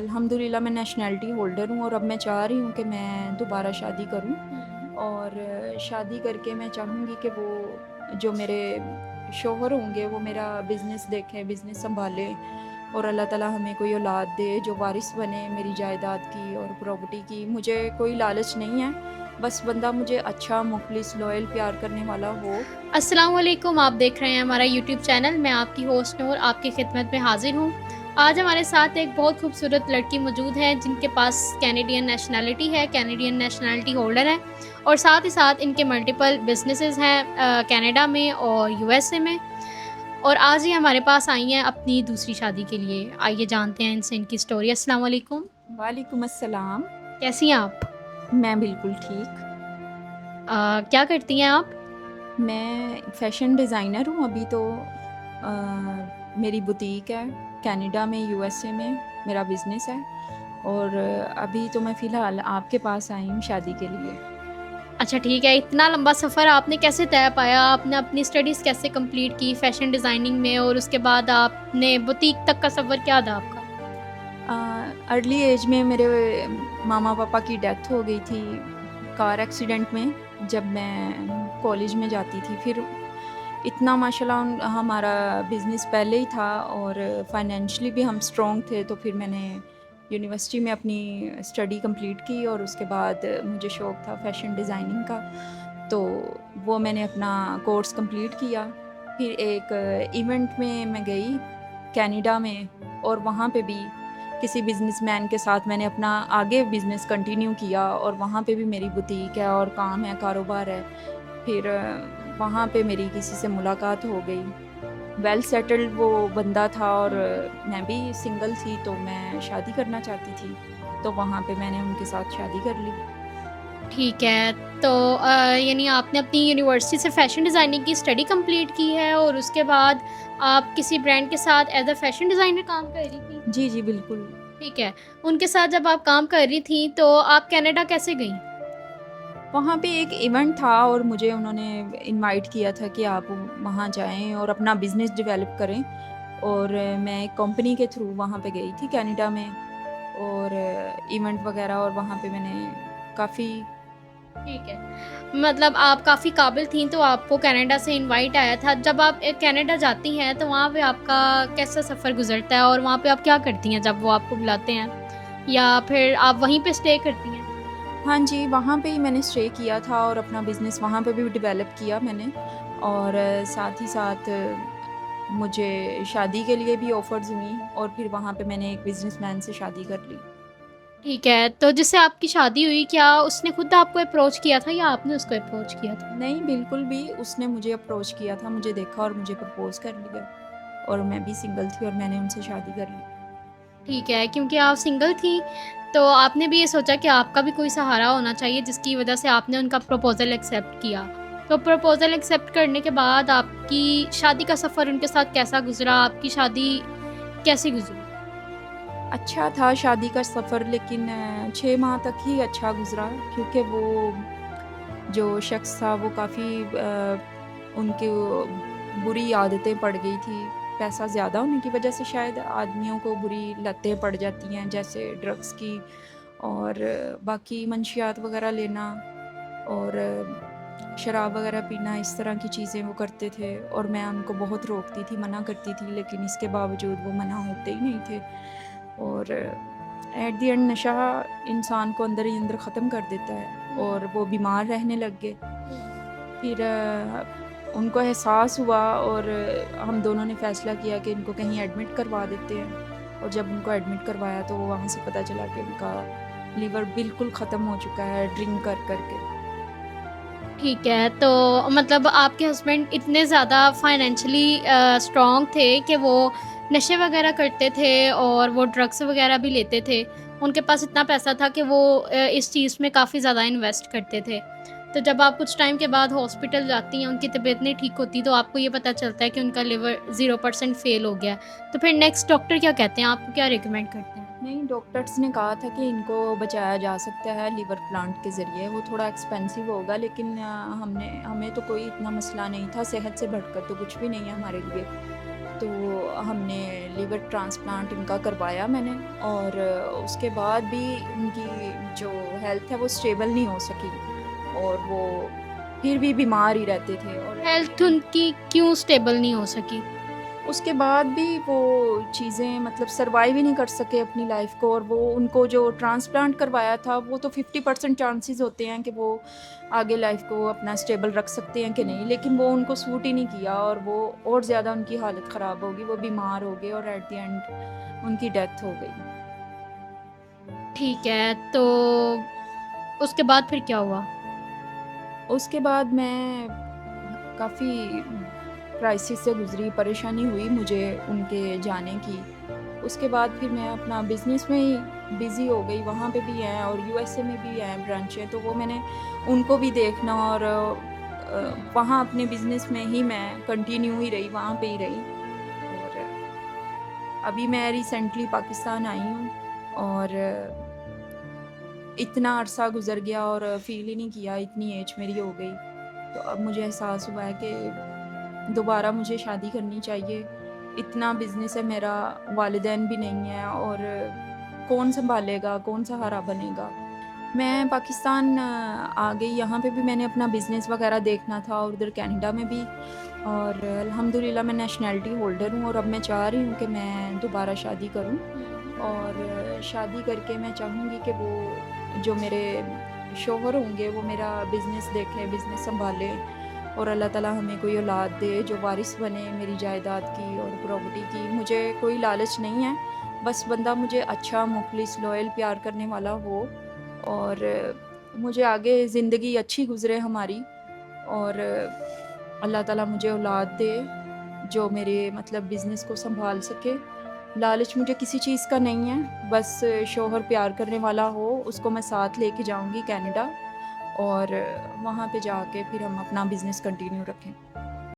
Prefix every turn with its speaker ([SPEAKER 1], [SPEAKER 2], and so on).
[SPEAKER 1] अल्हम्दुलिल्लाह मैं nationality holder हूँ और अब मैं चाह रही हूँ कि मैं दोबारा शादी करूँ और शादी करके मैं चाहूँगी कि वो जो मेरे शौहर होंगे वो मेरा बिज़नेस देखें, बिज़नेस सँभालें और अल्लाह ताला हमें कोई औलाद दे जो वारिस बने मेरी जायदाद की और प्रॉपर्टी की। मुझे कोई लालच नहीं है, बस बंदा मुझे अच्छा, मुख़लिस, लॉयल, प्यार करने वाला हो।
[SPEAKER 2] अस्सलाम वालेकुम, आप देख रहे हैं हमारा यूट्यूब चैनल। मैं आपकी होस्ट नूर आपकी खिदमत में हाज़िर हूँ। आज हमारे साथ एक बहुत खूबसूरत लड़की मौजूद है जिनके पास कैनेडियन नेशनैलिटी है, कैनेडियन नेशनैलिटी होल्डर है और साथ ही साथ इनके मल्टीपल बिज़नेसेस हैं कनाडा में और यूएसए में। और आज ये हमारे पास आई हैं अपनी दूसरी शादी के लिए। आइए जानते हैं इनसे इनकी स्टोरी। अस्सलाम वालेकुम,
[SPEAKER 1] वालेकुम अस्सलाम।
[SPEAKER 2] कैसी हैं आप?
[SPEAKER 1] मैं बिल्कुल ठीक।
[SPEAKER 2] क्या करती हैं आप?
[SPEAKER 1] मैं फ़ैशन डिज़ाइनर हूँ अभी तो मेरी बुटीक है कनाडा में, यूएसए में मेरा बिज़नेस है और अभी तो मैं फ़िलहाल आपके पास आई हूँ शादी के लिए।
[SPEAKER 2] अच्छा ठीक है, इतना लंबा सफ़र आपने कैसे तय पाया? आपने अपनी स्टडीज़ कैसे कंप्लीट की फ़ैशन डिज़ाइनिंग में और उसके बाद आपने बुटीक तक का सफ़र क्या था आपका?
[SPEAKER 1] अर्ली एज में मेरे मामा पापा की डेथ हो गई थी कार एक्सीडेंट में, जब मैं कॉलेज में जाती थी। फिर इतना माशाल्लाह हमारा बिज़नेस पहले ही था और फाइनेंशियली भी हम स्ट्रॉन्ग थे, तो फिर मैंने यूनिवर्सिटी में अपनी स्टडी कंप्लीट की और उसके बाद मुझे शौक़ था फ़ैशन डिज़ाइनिंग का, तो वो मैंने अपना कोर्स कंप्लीट किया। फिर एक इवेंट में मैं गई कनाडा में और वहाँ पे भी किसी बिज़नेसमैन के साथ मैंने अपना आगे बिज़नेस कंटिन्यू किया और वहाँ पे भी मेरी बुटीक है और काम है, कारोबार है। फिर वहाँ पे मेरी किसी से मुलाकात हो गई। वेल सेटल्ड वो बंदा था और मैं भी सिंगल थी, तो मैं शादी करना चाहती थी, तो वहाँ पे मैंने उनके साथ शादी कर ली।
[SPEAKER 2] ठीक है, तो यानी आपने अपनी यूनिवर्सिटी से फ़ैशन डिज़ाइनिंग की स्टडी कंप्लीट की है और उसके बाद आप किसी ब्रांड के साथ एज़ अ फ़ैशन डिज़ाइनर काम कर रही थी?
[SPEAKER 1] जी, जी, बिल्कुल।
[SPEAKER 2] ठीक है, उनके साथ जब आप काम कर रही थी तो आप कनाडा कैसे गईं?
[SPEAKER 1] वहाँ पे एक इवेंट था और मुझे उन्होंने इनवाइट किया था कि आप वहाँ जाएँ और अपना बिज़नेस डेवलप करें और मैं एक कंपनी के थ्रू वहाँ पे गई थी कनाडा में और इवेंट वगैरह और वहाँ पे मैंने काफ़ी।
[SPEAKER 2] ठीक है, मतलब आप काफ़ी काबिल थीं तो आपको कनाडा से इनवाइट आया था। जब आप कनाडा जाती हैं तो वहाँ पे आपका कैसा सफ़र गुज़रता है और वहाँ पे आप क्या करती हैं जब वो आपको बुलाते हैं? या फिर आप वहीं पे स्टे करती हैं?
[SPEAKER 1] हाँ जी, वहाँ पे ही मैंने स्टे किया था और अपना बिज़नेस वहाँ पे भी डेवलप किया मैंने और साथ ही साथ मुझे शादी के लिए भी ऑफ़र्स हुई और फिर वहाँ पे मैंने एक बिज़नेसमैन से शादी कर ली।
[SPEAKER 2] ठीक है, तो जिससे आपकी शादी हुई क्या उसने खुद आपको अप्रोच किया था या आपने उसको अप्रोच किया था?
[SPEAKER 1] नहीं, बिल्कुल भी उसने मुझे अप्रोच किया था, मुझे देखा और मुझे प्रपोज़ कर लिया और मैं भी सिंगल थी और मैंने उनसे शादी कर ली।
[SPEAKER 2] ठीक है, क्योंकि आप सिंगल थीं, तो आपने भी ये सोचा कि आपका भी कोई सहारा होना चाहिए जिसकी वज़ह से आपने उनका प्रपोज़ल एक्सेप्ट किया। तो प्रपोज़ल एक्सेप्ट करने के बाद आपकी शादी का सफ़र उनके साथ कैसा गुज़रा? आपकी शादी कैसी गुज़री?
[SPEAKER 1] अच्छा था शादी का सफ़र लेकिन 6 माह तक ही अच्छा गुज़रा क्योंकि वो जो शख़्स था वो काफ़ी उनकी वो बुरी आदतें पड़ गई थी। पैसा ज़्यादा होने की वज़ह से शायद आदमियों को बुरी लतें पड़ जाती हैं, जैसे ड्रग्स की और बाकी मंशियात वग़ैरह लेना और शराब वग़ैरह पीना, इस तरह की चीज़ें वो करते थे और मैं उनको बहुत रोकती थी, मना करती थी, लेकिन इसके बावजूद वो मना होते ही नहीं थे और एट द एंड नशा इंसान को अंदर ही अंदर ख़त्म कर देता है
[SPEAKER 2] हुँ,
[SPEAKER 1] और वो बीमार रहने लग गए।
[SPEAKER 2] हुँ।
[SPEAKER 1] फिर उनको एहसास हुआ और हम दोनों ने फ़ैसला किया कि इनको कहीं एडमिट करवा देते हैं और जब उनको एडमिट करवाया तो वहाँ से पता चला कि उनका लिवर बिल्कुल ख़त्म हो चुका है ड्रिंक कर के।
[SPEAKER 2] ठीक है, तो मतलब आपके हस्बैंड इतने ज़्यादा फाइनेंशियली स्ट्रॉन्ग थे कि वो नशे वग़ैरह करते थे और वो ड्रग्स वग़ैरह भी लेते थे। उनके पास इतना पैसा था कि वो इस चीज़ में काफ़ी ज़्यादा इन्वेस्ट करते थे। तो जब आप कुछ टाइम के बाद हॉस्पिटल जाती हैं, उनकी तबीयत नहीं ठीक होती, तो आपको ये पता चलता है कि उनका लिवर 0% फ़ेल हो गया है। तो फिर नेक्स्ट डॉक्टर क्या कहते हैं? आपको क्या रिकमेंड करते हैं?
[SPEAKER 1] नहीं, डॉक्टर्स ने कहा था कि इनको बचाया जा सकता है लिवर प्लांट के ज़रिए, वो थोड़ा एक्सपेंसिव होगा लेकिन हमें तो कोई इतना मसला नहीं था, सेहत से बढ़कर तो कुछ भी नहीं है हमारे लिए। तो हमने लीवर ट्रांसप्लांट इनका करवाया मैंने, और उसके बाद भी उनकी जो हेल्थ है वो स्टेबल नहीं हो सकी, और वो फिर भी बीमार ही रहते थे। और
[SPEAKER 2] हेल्थ उनकी क्यों स्टेबल नहीं हो सकी?
[SPEAKER 1] उसके बाद भी वो चीज़ें मतलब सर्वाइव ही नहीं कर सके अपनी लाइफ को, और वो उनको जो ट्रांसप्लांट करवाया था वो तो 50% चांसेस होते हैं कि वो आगे लाइफ को अपना स्टेबल रख सकते हैं कि नहीं, लेकिन वो उनको सूट ही नहीं किया, और वो और ज़्यादा उनकी हालत ख़राब होगी, वो बीमार हो गए और एट द एंड उनकी डेथ हो गई।
[SPEAKER 2] ठीक है, तो उसके बाद फिर क्या हुआ?
[SPEAKER 1] उसके बाद मैं काफ़ी क्राइसिस से गुज़री, परेशानी हुई मुझे उनके जाने की। उसके बाद फिर मैं अपना बिज़नेस में ही बिज़ी हो गई, वहाँ पे भी हैं और यूएसए में भी हैं ब्रांचें, तो वो मैंने उनको भी देखना, और वहाँ अपने बिज़नेस में ही मैं कंटिन्यू ही रही, वहाँ पे ही रही। और अभी मैं रिसेंटली पाकिस्तान आई हूँ, और इतना अरसा गुज़र गया और फ़ील ही नहीं किया, इतनी एज मेरी हो गई। तो अब मुझे एहसास हुआ है कि दोबारा मुझे शादी करनी चाहिए। इतना बिज़नेस है मेरा, वालिदैन भी नहीं है, और कौन सँभालेगा, कौन सहारा बनेगा। मैं पाकिस्तान आ गई, यहाँ पे भी मैंने अपना बिज़नेस वग़ैरह देखना था, और उधर कनाडा में भी, और अल्हम्दुलिल्लाह मैं नेशनैलिटी होल्डर हूँ, और अब मैं चाह रही हूँ कि मैं दोबारा शादी करूँ, और शादी करके मैं चाहूँगी कि वो जो मेरे शौहर होंगे वो मेरा बिज़नेस देखें, बिज़नेस सँभालें, और अल्लाह ताला हमें कोई औलाद दे जो वारिस बने मेरी जायदाद की और प्रॉपर्टी की। मुझे कोई लालच नहीं है, बस बंदा मुझे अच्छा, मुखलिस, लॉयल, प्यार करने वाला हो, और मुझे आगे ज़िंदगी अच्छी गुज़रे हमारी, और अल्लाह ताला मुझे औलाद दे जो मेरे मतलब बिज़नेस को सँभाल सके। लालच मुझे किसी चीज़ का नहीं है, बस शौहर प्यार करने वाला हो, उसको मैं साथ लेके जाऊँगी कनाडा, और वहाँ पे जाके फिर हम अपना बिज़नेस कंटिन्यू रखें।